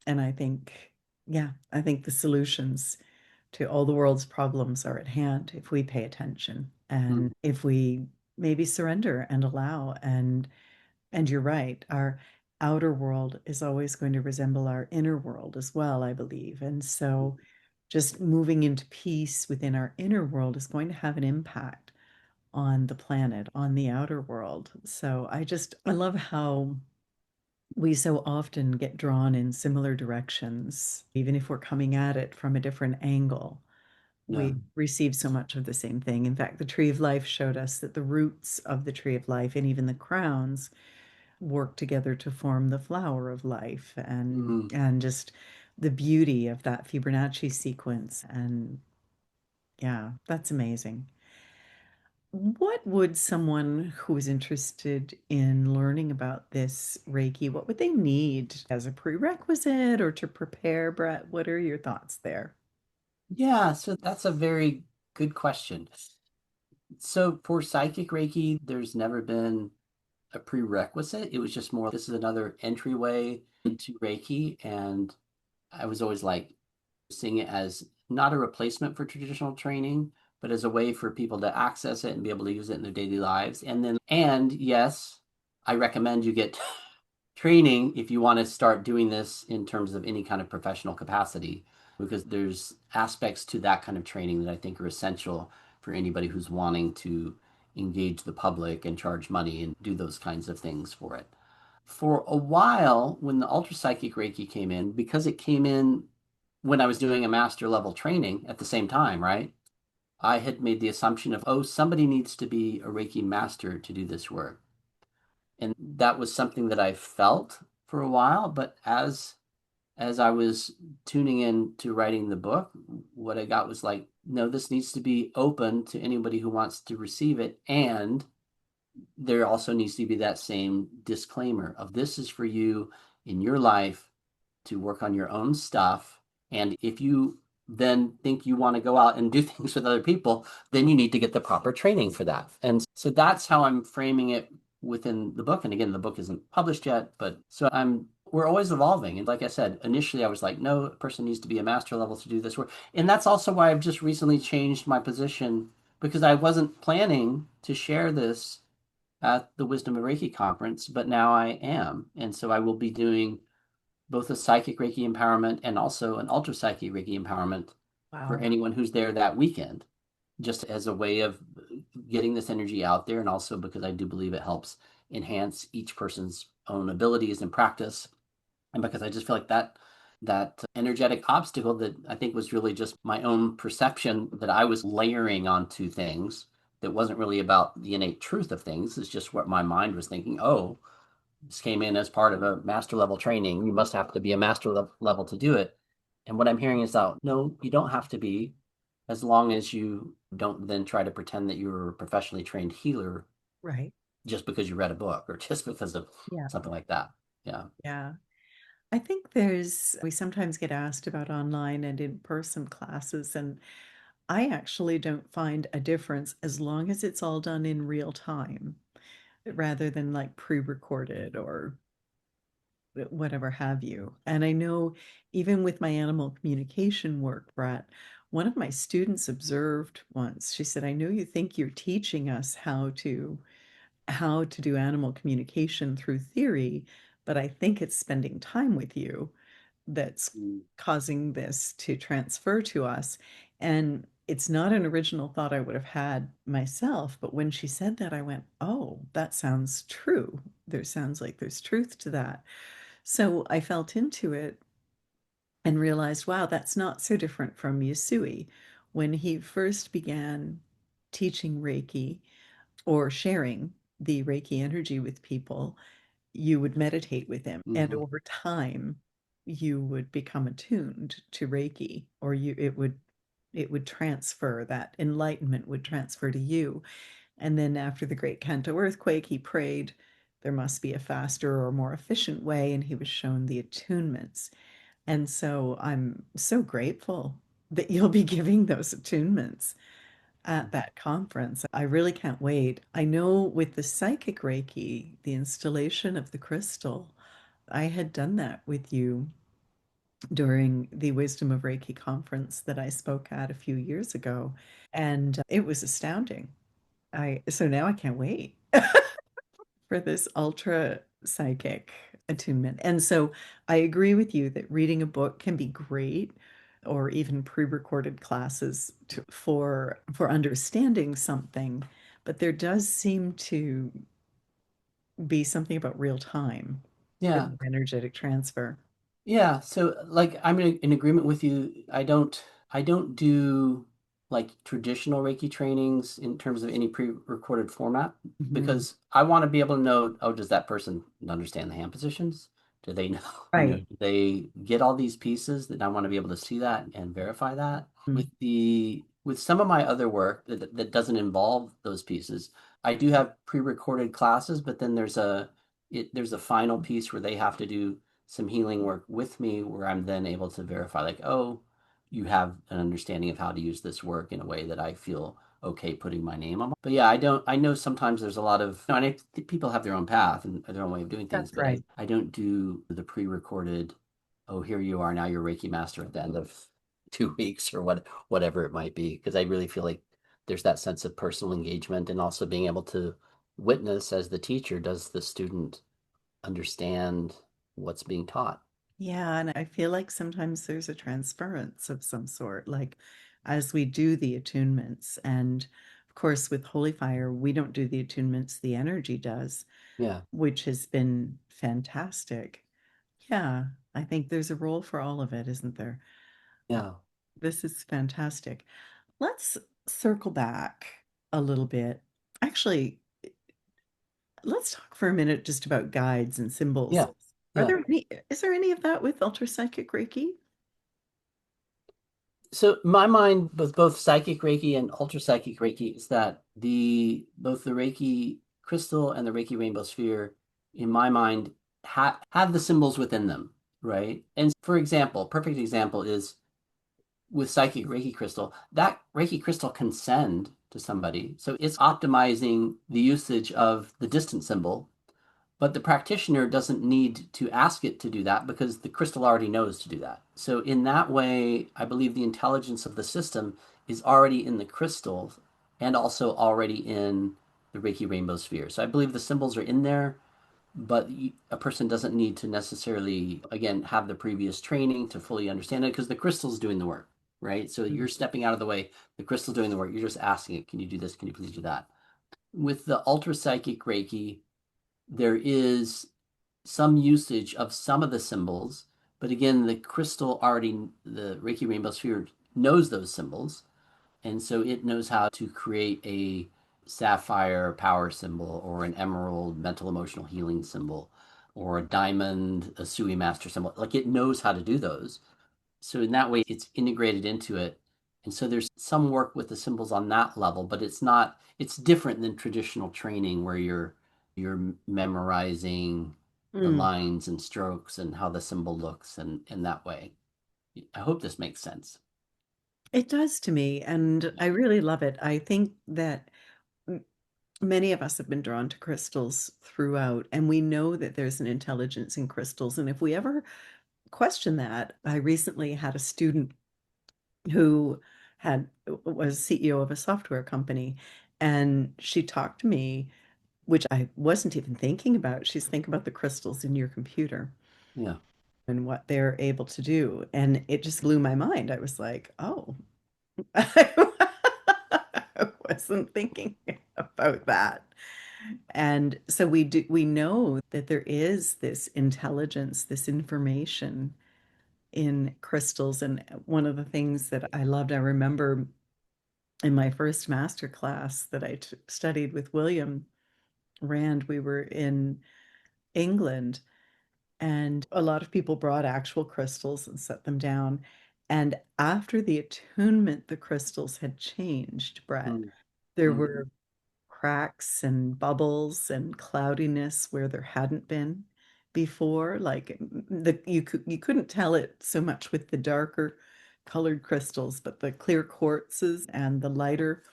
and I think, yeah, I think the solutions to all the world's problems are at hand if we pay attention Mm. and if we maybe surrender and allow. And you're right, our outer world is always going to resemble our inner world as well, I believe. And so just moving into peace within our inner world is going to have an impact on the planet, on the outer world. So I love how we so often get drawn in similar directions, even if we're coming at it from a different angle. Yeah. We receive so much of the same thing. In fact, the tree of life showed us that the roots of the tree of life and even the crowns work together to form the flower of life, Mm. and just the beauty of that Fibonacci sequence. And yeah, that's amazing. What would someone who is interested in learning about this Reiki, what would they need as a prerequisite or to prepare, Brett? What are your thoughts there? Yeah, so that's a very good question. So for psychic Reiki, there's never been a prerequisite. It was just more, this is another entryway into Reiki. And I was always like seeing it as not a replacement for traditional training, but as a way for people to access it and be able to use it in their daily lives. And yes, I recommend you get training if you want to start doing this in terms of any kind of professional capacity, because there's aspects to that kind of training that I think are essential for anybody who's wanting to engage the public and charge money and do those kinds of things for it. For a while, when the Ultra Psychic Reiki came in, because it came in when I was doing a master level training at the same time, right? I had made the assumption of, oh, somebody needs to be a Reiki master to do this work. And that was something that I felt for a while, but as I was tuning in to writing the book, what I got was like, no, this needs to be open to anybody who wants to receive it. And there also needs to be that same disclaimer of this is for you in your life to work on your own stuff. And if you then think you want to go out and do things with other people, then you need to get the proper training for that. And so that's how I'm framing it within the book. And again, the book isn't published yet, but so we're always evolving. And like I said, initially I was like, no, a person needs to be a master level to do this work. And that's also why I've just recently changed my position because I wasn't planning to share this at the Wisdom of Reiki conference, but now I am. And so I will be doing both a psychic Reiki empowerment and also an ultra psychic Reiki empowerment for Wow. anyone who's there that weekend, just as a way of getting this energy out there. And also because I do believe it helps enhance each person's own abilities and practice. And because I just feel like that energetic obstacle that I think was really just my own perception that I was layering onto things that wasn't really about the innate truth of things. It's just what my mind was thinking. Oh, this came in as part of a master level training. You must have to be a master level to do it. And what I'm hearing is that no, you don't have to be, as long as you don't then try to pretend that you're a professionally trained healer Right. just because you read a book or just because of Yeah. something like that. Yeah. Yeah. I think we sometimes get asked about online and in-person classes, and I actually don't find a difference as long as it's all done in real time rather than like pre-recorded or whatever have you. And I know even with my animal communication work, Brett, one of my students observed once, she said, I know you think you're teaching us how to do animal communication through theory, but I think it's spending time with you that's Mm. causing this to transfer to us. And it's not an original thought I would have had myself, but when she said that, I went, oh, that sounds true. There sounds like there's truth to that. So I felt into it and realized, wow, that's not so different from Yusui. When he first began teaching Reiki or sharing the Reiki energy with people, you would meditate with him, and Mhm. over time, you would become attuned to Reiki, or it would transfer, that enlightenment would transfer to you. And then after the Great Kanto earthquake, he prayed there must be a faster or more efficient way, and he was shown the attunements. And so I'm so grateful that you'll be giving those attunements at that conference. I really can't wait. I know with the psychic Reiki, the installation of the crystal, I had done that with you during the Wisdom of Reiki conference that I spoke at a few years ago, and it was astounding. I so now I can't wait for this ultra psychic attunement. And so I agree with you that reading a book can be great, or even pre-recorded classes for understanding something. but there does seem to be something about real time in Yeah. the energetic transfer. Yeah, so like I'm in agreement with you. I don't do like traditional Reiki trainings in terms of any pre-recorded format Mhm. because I want to be able to know, oh, does that person understand the hand positions? Do they know, Right. do they get all these pieces? That I want to be able to see that and verify that. With some of my other work that doesn't involve those pieces, I do have pre-recorded classes, but then there's a final piece where they have to do some healing work with me where I'm then able to verify, like, oh, you have an understanding of how to use this work in a way that I feel okay putting my name on. But yeah, I know sometimes there's a lot of, and I think people have their own path and their own way of doing things, That's but right. I don't do the pre-recorded, oh, here you are, now you're Reiki Master at the end of 2 weeks or whatever it might be, because I really feel like there's that sense of personal engagement and also being able to witness as the teacher, does the student understand what's being taught? Yeah, and I feel like sometimes there's a transference of some sort, like as we do the attunements. And of course, with Holy Fire, we don't do the attunements, the energy does, Yeah, which has been fantastic. Yeah, I think there's a role for all of it, isn't there? Uh, yeah, this is fantastic. Let's circle back a little bit. Actually, let's talk for a minute just about guides and symbols. yeah, Are yeah. there any, is there any of that with Ultra Psychic Reiki? So my mind with both psychic Reiki and ultra psychic Reiki is that the both the Reiki crystal and the Reiki rainbow sphere, in my mind, have the symbols within them, right? And for example, perfect example is with psychic Reiki crystal, that Reiki crystal can send to somebody. So it's optimizing the usage of the distance symbol, but the practitioner doesn't need to ask it to do that because the crystal already knows to do that. So, in that way, I believe the intelligence of the system is already in the crystal and also already in the Reiki rainbow sphere. So, I believe the symbols are in there, but a person doesn't need to necessarily, again, have the previous training to fully understand it because the crystal's doing the work, right? So, you're stepping out of the way, the crystal's doing the work. You're just asking it, can you do this? Can you please do that? With the ultra psychic Reiki, there is some usage of some of the symbols, but again, the crystal already, the Reiki Rainbow Sphere knows those symbols, and so it knows how to create a sapphire power symbol or an emerald mental emotional healing symbol or a diamond a Sui master symbol. Like it knows how to do those. So in that way, it's integrated into it. And so there's some work with the symbols on that level, but it's different than traditional training where you're memorizing the Mm. lines and strokes and how the symbol looks and in that way. I hope this makes sense. It does to me, and I really love it. I think that m- many of us have been drawn to crystals throughout, and we know that there's an intelligence in crystals. And if we ever question that, I recently had a student who had was CEO of a software company, and she talked to me, which I wasn't even thinking about. She's thinking about the crystals in your computer Yeah. and what they're able to do, and it just blew my mind. I was like, oh. I wasn't thinking about that. And so we know that there is this intelligence, this information in crystals. And one of the things that I loved, I remember in my first master class that I studied with William Rand, we were in England, and a lot of people brought actual crystals and set them down. And after the attunement, the crystals had changed, Brett. Mm, There mm, were cracks and bubbles and cloudiness where there hadn't been before. Like you couldn't tell it so much with the darker colored crystals, but the clear quartzes and the lighter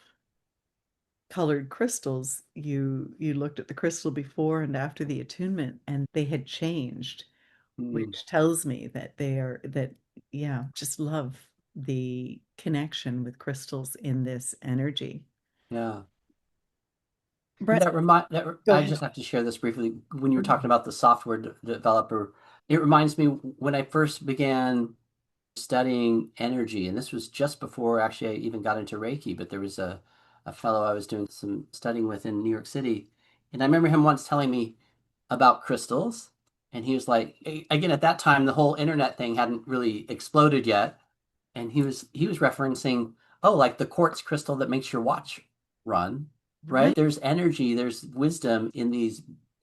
colored crystals, you looked at the crystal before and after the attunement, and they had changed, mm. which tells me that they are that yeah, just love the connection with crystals in this energy. Yeah. Brett, go I ahead. just have to share this briefly. When you were talking Mhm. about the software developer, it reminds me when I first began studying energy, and this was just before actually I even got into Reiki, but there was a fellow I was doing some studying with in New York City. And I remember him once telling me about crystals. And he was like, again, at that time, the whole internet thing hadn't really exploded yet. And he was referencing, oh, like the quartz crystal that makes your watch run, right? Right. There's energy, there's wisdom in these.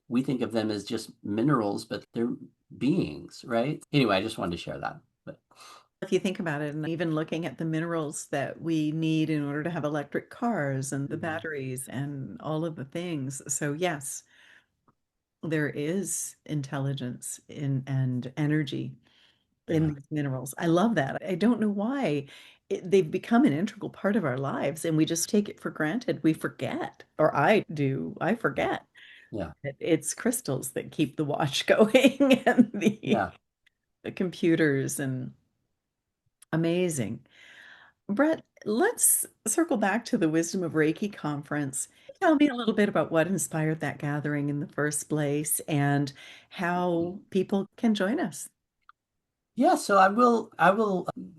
We think of them as just minerals, but they're beings, right? Anyway, I just wanted to share that. But If you think about it, and even looking at the minerals that we need in order to have electric cars and the mhm, batteries and all of the things. So, yes, there is intelligence in and energy in yeah, these minerals. I love that. I don't know why they've become an integral part of our lives and we just take it for granted. We forget, or I do, I forget yeah, that it's crystals that keep the watch going and yeah. the computers and amazing. Brett, let's circle back to the Wisdom of Reiki conference. Tell me a little bit about what inspired that gathering in the first place and how people can join us. Yeah, so I will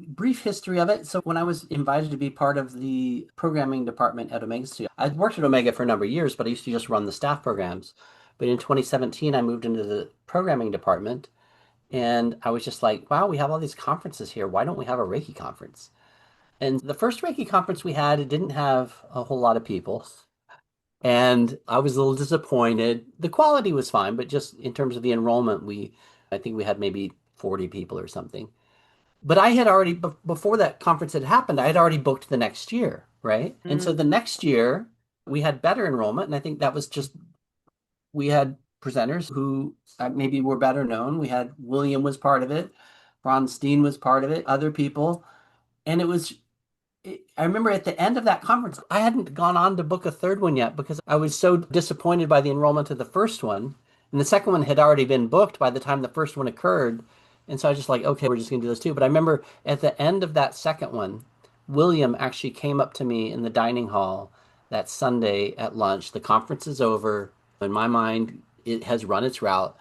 brief history of it. So when I was invited to be part of the programming department at Omega Studio, I worked at Omega for a number of years, but I used to just run the staff programs. But in 2017, I moved into the programming department, and I was just like, wow, we have all these conferences here. Why don't we have a Reiki conference? And the first Reiki conference we had, it didn't have a whole lot of people. And I was a little disappointed. The quality was fine, but just in terms of the enrollment, I think we had maybe 40 people or something. But I had already, before that conference had happened, I had already booked the next year, right? And so Mm, the next year, we had better enrollment. And I think that was just, we had presenters who maybe were better known. We had William was part of it, Ron Steen was part of it, other people. And I remember at the end of that conference, I hadn't gone on to book a third one yet because I was so disappointed by the enrollment of the first one. And the second one had already been booked by the time the first one occurred. And so I was just like, okay, we're just going to do those two. But I remember at the end of that second one, William actually came up to me in the dining hall that Sunday at lunch. The conference is over. In my mind, it has run its route.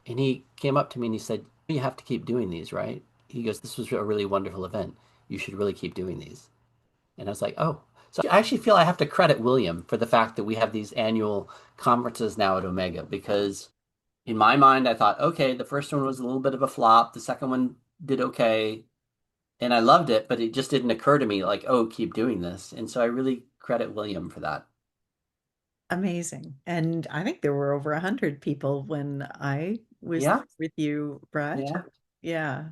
And he came up to me and he said, you have to keep doing these, right? He goes, this was a really wonderful event. You should really keep doing these. And I was like, oh. So I actually feel I have to credit William for the fact that we have these annual conferences now at Omega because in my mind, I thought, okay, the first one was a little bit of a flop. The second one did okay. And I loved it, but it just didn't occur to me like, oh, keep doing this. And so I really credit William for that. amazing. And I think there were over 100 people when I was Yeah. there with you, Brett. Yeah. Yeah,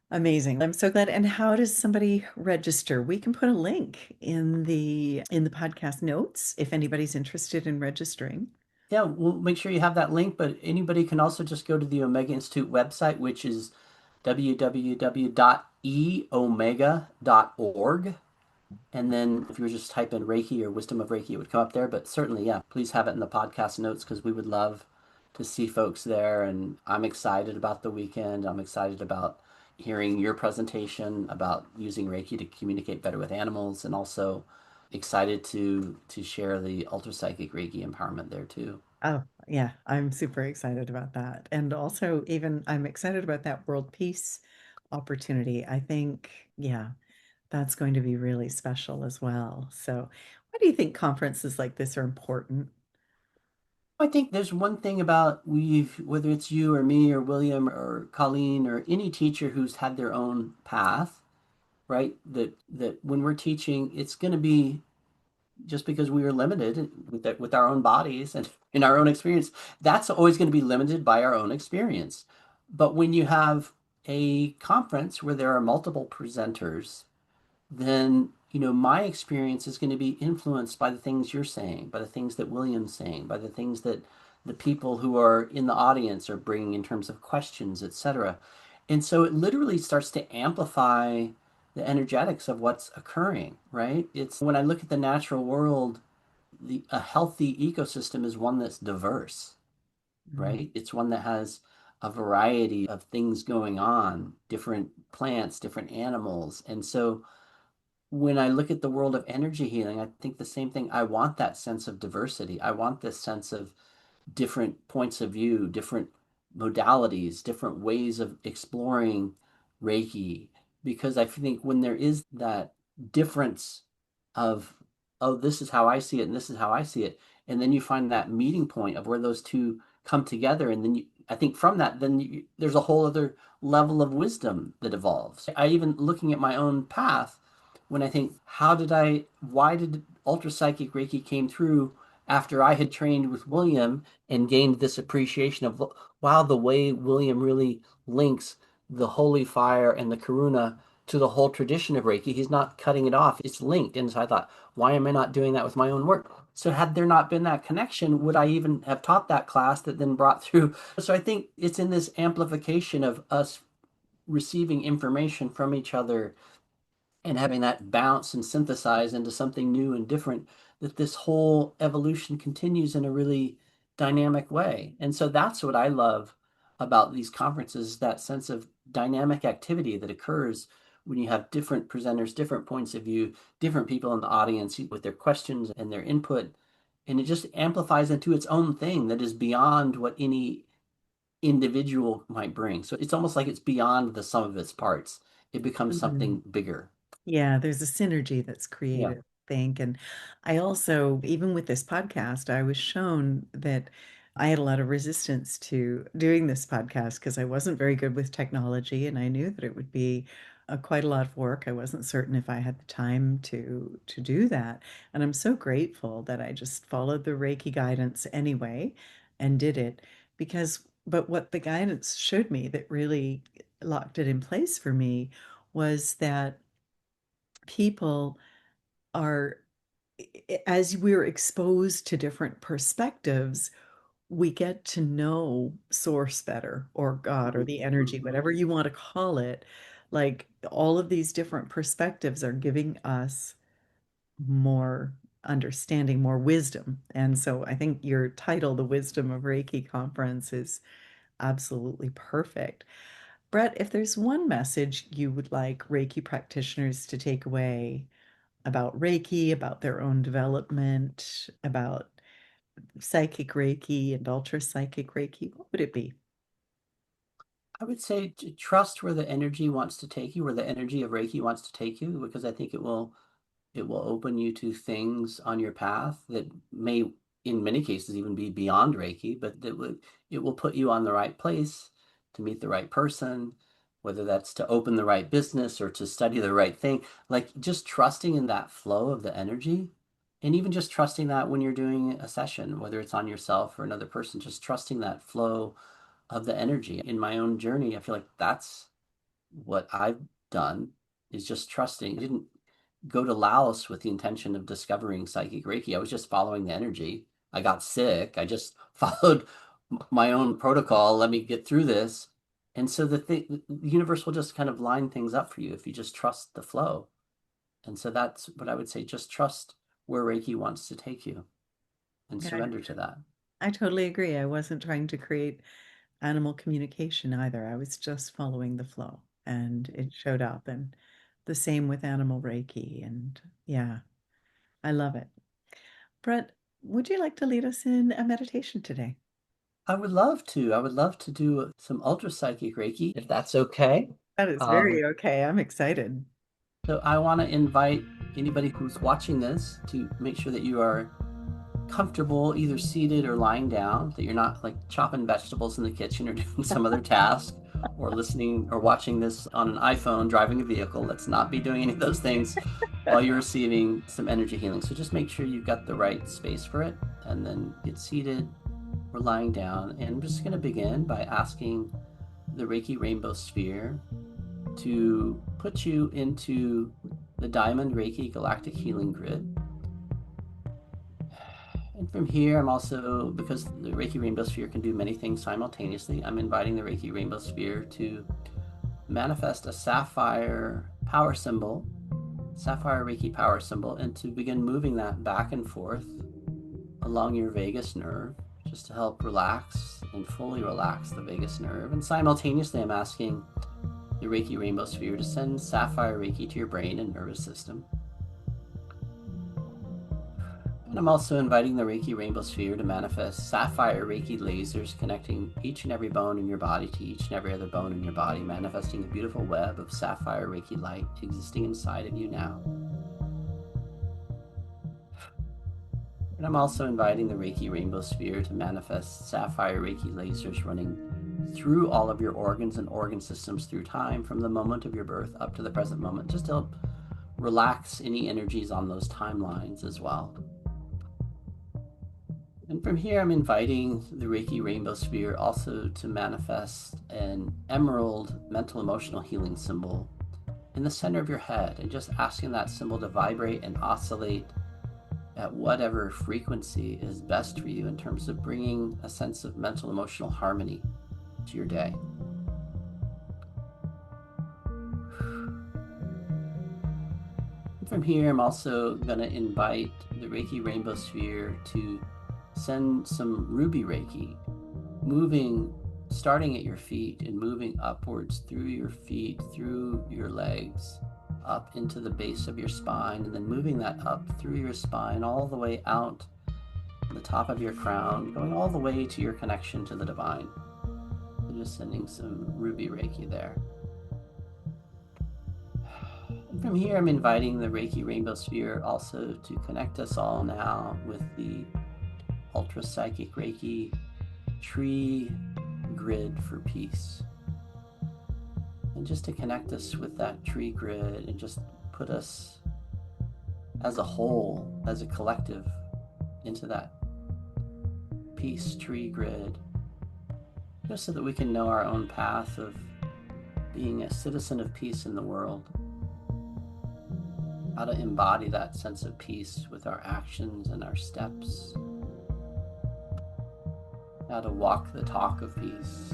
amazing. I'm so glad. And how does somebody register? We can put a link in the podcast notes if anybody's interested in registering. Yeah. We'll make sure you have that link, but anybody can also just go to the Omega Institute website, which is www.eomega.org. And then if you were just type in Reiki or Wisdom of Reiki, it would come up there. But certainly, yeah, please have it in the podcast notes because we would love to see folks there. And I'm excited about the weekend. I'm excited about hearing your presentation about using Reiki to communicate better with animals, and also excited to share the Ultra Psychic Reiki empowerment there too. Oh, yeah, I'm super excited about that. And also, even I'm excited about that world peace opportunity. I think, yeah, that's going to be really special as well. So, why do you think conferences like this are important? I think there's one thing about whether it's you or me or William or Colleen or any teacher who's had their own path, right? That when we're teaching, it's going to be just because we are limited with our own bodies and in our own experience. That's always going to be limited by our own experience. But when you have a conference where there are multiple presenters, then my experience is going to be influenced by the things you're saying, by the things that William's saying, by the things that the people who are in the audience are bringing in terms of questions, etc. And so it literally starts to amplify the energetics of what's occurring, right? It's when I look at the natural world, a healthy ecosystem is one that's diverse, Mm. right? It's one that has a variety of things going on, different plants, different animals. And so when I look at the world of energy healing, I think the same thing. I want that sense of diversity. I want this sense of different points of view, different modalities, different ways of exploring Reiki. Because I think when there is that difference of oh, this is how I see it and this is how I see it. And then you find that meeting point of where those two come together. And then I think from that, there's a whole other level of wisdom that evolves. I even looking at my own path when I think, why did Ultra Psychic Reiki came through after I had trained with William and gained this appreciation of, wow, the way William really links the holy fire and the karuna to the whole tradition of Reiki. He's not cutting it off, it's linked. And so I thought, why am I not doing that with my own work? So had there not been that connection, would I even have taught that class that then brought through? So I think it's in this amplification of us receiving information from each other and having that bounce and synthesize into something new and different, that this whole evolution continues in a really dynamic way. And so that's what I love about these conferences, that sense of dynamic activity that occurs when you have different presenters, different points of view, different people in the audience with their questions and their input. And it just amplifies into its own thing that is beyond what any individual might bring. So it's almost like it's beyond the sum of its parts. It becomes Mhm. something bigger. Yeah, there's a synergy that's Yeah. created, I think. And I also, even with this podcast, I was shown that I had a lot of resistance to doing this podcast because I wasn't very good with technology and I knew that it would be quite a lot of work. I wasn't certain if I had the time to do that. And I'm so grateful that I just followed the Reiki guidance anyway and did it because, but what the guidance showed me that really locked it in place for me was that people are, as we're exposed to different perspectives, we get to know source better or God or the energy, Mhm. whatever you want to call it. Like all of these different perspectives are giving us more understanding, more wisdom. And so I think your title, The Wisdom of Reiki Conference, is absolutely perfect. Brett, if there's one message you would like Reiki practitioners to take away about Reiki, about their own development, about psychic Reiki and ultra psychic Reiki, what would it be? I would say to trust where the energy wants to take you, where the energy of Reiki wants to take you, because I think it will open you to things on your path that may, in many cases, even be beyond Reiki, but it will put you on the right place to meet the right person, whether that's to open the right business or to study the right thing. Like just trusting in that flow of the energy, and even just trusting that when you're doing a session, whether it's on yourself or another person, just trusting that flow of the energy. In my own journey, I feel like that's what I've done, is just trusting. I didn't go to Laos with the intention of discovering psychic Reiki. I was just following the energy. I got sick. I just followed my own protocol. Let me get through this. And so the universe will just kind of line things up for you if you just trust the flow. And so that's what I would say. Just trust where Reiki wants to take you and Yeah, surrender to that. I totally agree. I wasn't trying to create animal communication either. I was just following the flow and it showed up. And the same with animal Reiki. And yeah, I love it. Brett, would you like to lead us in a meditation today? I would love to. I would love to do some ultra psychic Reiki if that's okay. That is Um, very okay. I'm excited. so I want to invite anybody who's watching this to make sure that you are comfortable, either seated or lying down, that you're not like chopping vegetables in the kitchen or doing some other task, or listening or watching this on an iPhone driving a vehicle. Let's not be doing any of those things while you're receiving some energy healing. So just make sure you've got the right space for it, and then get seated or lying down. And I'm just going to begin by asking the Reiki Rainbow Sphere to put you into the Diamond Reiki Galactic Healing Grid. And from here, I'm also, because the Reiki Rainbow Sphere can do many things simultaneously, I'm inviting the Reiki Rainbow Sphere to manifest a sapphire Reiki power symbol, and to begin moving that back and forth along your vagus nerve, just to help relax and fully relax the vagus nerve. And simultaneously, I'm asking the Reiki Rainbow Sphere to send sapphire Reiki to your brain and nervous system. And I'm also inviting the Reiki Rainbow Sphere to manifest sapphire Reiki lasers connecting each and every bone in your body to each and every other bone in your body, manifesting a beautiful web of sapphire Reiki light existing inside of you now. And I'm also inviting the Reiki Rainbow Sphere to manifest sapphire Reiki lasers running through all of your organs and organ systems through time, from the moment of your birth up to the present moment, just to help relax any energies on those timelines as well. And from here, I'm inviting the Reiki Rainbow Sphere also to manifest an emerald mental emotional healing symbol in the center of your head, and just asking that symbol to vibrate and oscillate at whatever frequency is best for you in terms of bringing a sense of mental emotional harmony to your day. And from here, I'm also going to invite the Reiki Rainbow Sphere to send some ruby Reiki, starting at your feet and moving upwards through your feet, through your legs, up into the base of your spine, and then moving that up through your spine all the way out the top of your crown, going all the way to your connection to the divine. So just sending some ruby Reiki there. And from here, I'm inviting the Reiki Rainbow Sphere also to connect us all now with the Ultra Psychic Reiki tree grid for peace. And just to connect us with that tree grid and just put us as a whole, as a collective, into that peace tree grid, just so that we can know our own path of being a citizen of peace in the world, how to embody that sense of peace with our actions and our steps, how to walk the talk of peace,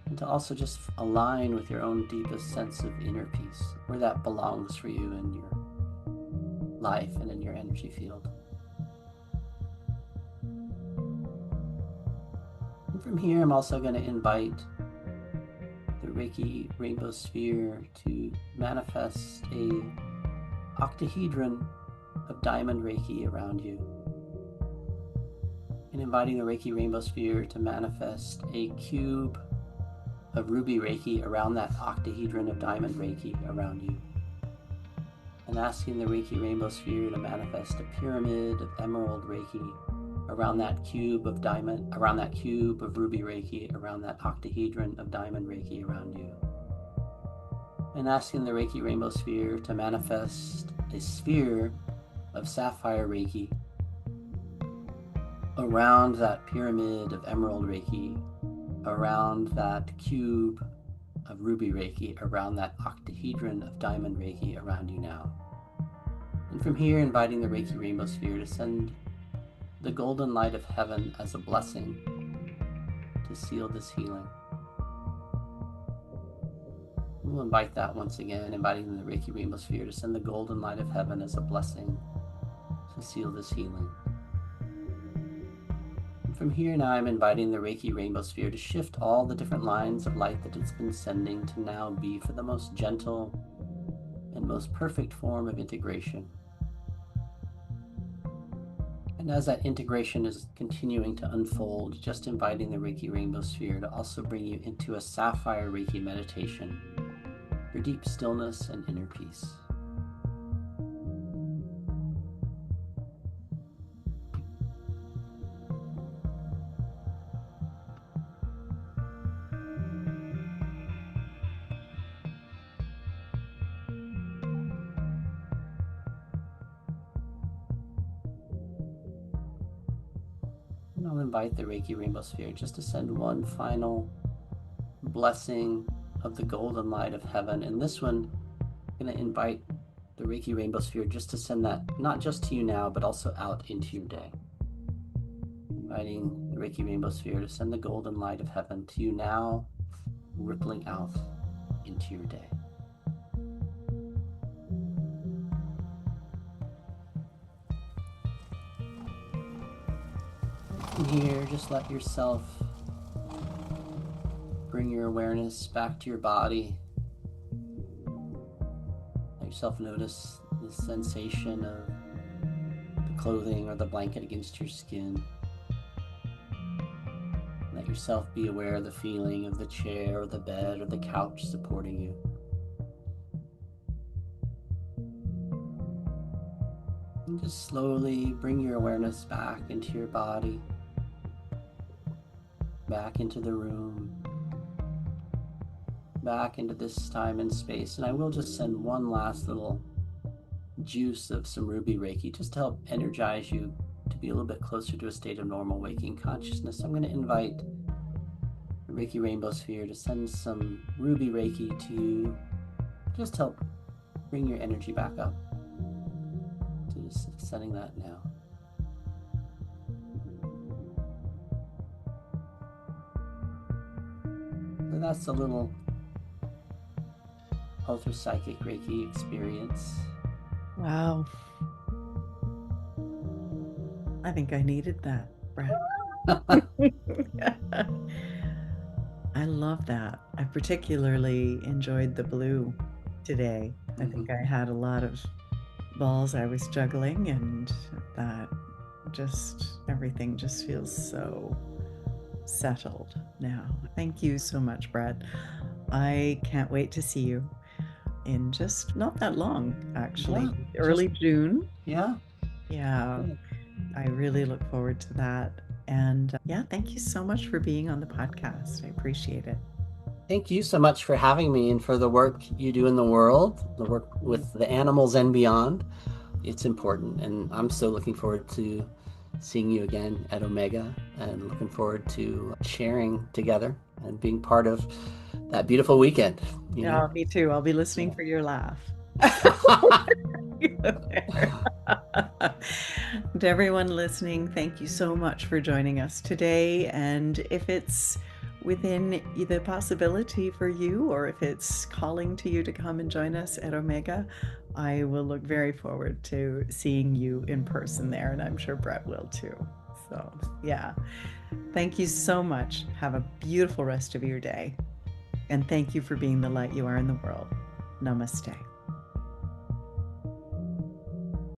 and to also just align with your own deepest sense of inner peace, where that belongs for you in your life and in your energy field. And from here, I'm also going to invite the Reiki Rainbow Sphere to manifest a octahedron of diamond Reiki around you, and inviting the Reiki Rainbow Sphere to manifest a cube of ruby Reiki around that octahedron of diamond Reiki around you, and asking the Reiki Rainbow Sphere to manifest a pyramid of emerald Reiki around that cube of diamond, around that cube of ruby Reiki, around that octahedron of diamond Reiki around you, and asking the Reiki Rainbow Sphere to manifest a sphere of sapphire Reiki around that pyramid of emerald Reiki, around that cube of ruby Reiki, around that octahedron of diamond Reiki around you now. And from here, inviting the Reiki Rainbow Sphere to send the golden light of heaven as a blessing to seal this healing. We'll invite that once again, inviting the Reiki Rainbow Sphere to send the golden light of heaven as a blessing to seal this healing. And from here now, I'm inviting the Reiki Rainbow Sphere to shift all the different lines of light that it's been sending to now be for the most gentle and most perfect form of integration. And as that integration is continuing to unfold, just inviting the Reiki Rainbow Sphere to also bring you into a sapphire Reiki meditation for deep stillness and inner peace. And I'll invite the Reiki Rainbow Sphere just to send one final blessing of the golden light of heaven. And this one, I'm going to invite the Reiki Rainbow Sphere just to send that not just to you now, but also out into your day. Inviting the Reiki Rainbow Sphere to send the golden light of heaven to you now, rippling out into your day. And here, just let yourself bring your awareness back to your body. Let yourself notice the sensation of the clothing or the blanket against your skin. Let yourself be aware of the feeling of the chair or the bed or the couch supporting you. And Just slowly bring your awareness back into your body, back into the room, back into this time and space. And I will just send one last little juice of some Ruby Reiki just to help energize you to be a little bit closer to a state of normal waking consciousness. I'm going to invite the Reiki Rainbow Sphere to send some Ruby Reiki to you. Just help bring your energy back up. So just sending that now. So that's a little Ultra Psychic Reiki experience. Wow. I think I needed that, Brett. I love that. I particularly enjoyed the blue today. I think I had a lot of balls I was juggling, and that just everything just feels so settled now. Thank you so much, Brett. I can't wait to see you in just not that long, actually. Yeah, Early June. Yeah. Yeah. Good. I really look forward to that. And yeah, thank you so much for being on the podcast. I appreciate it. Thank you so much for having me and for the work you do in the world, the work with the animals and beyond. It's important. And I'm so looking forward to seeing you again at Omega and looking forward to sharing together and being part of that beautiful weekend. Yeah, me too. I'll be listening for your laugh. To everyone listening, thank you so much for joining us today. And if it's within the possibility for you, or if it's calling to you to come and join us at Omega, I will look very forward to seeing you in person there. And I'm sure Brett will too. So yeah, thank you so much. Have a beautiful rest of your day. And thank you for being the light you are in the world. Namaste.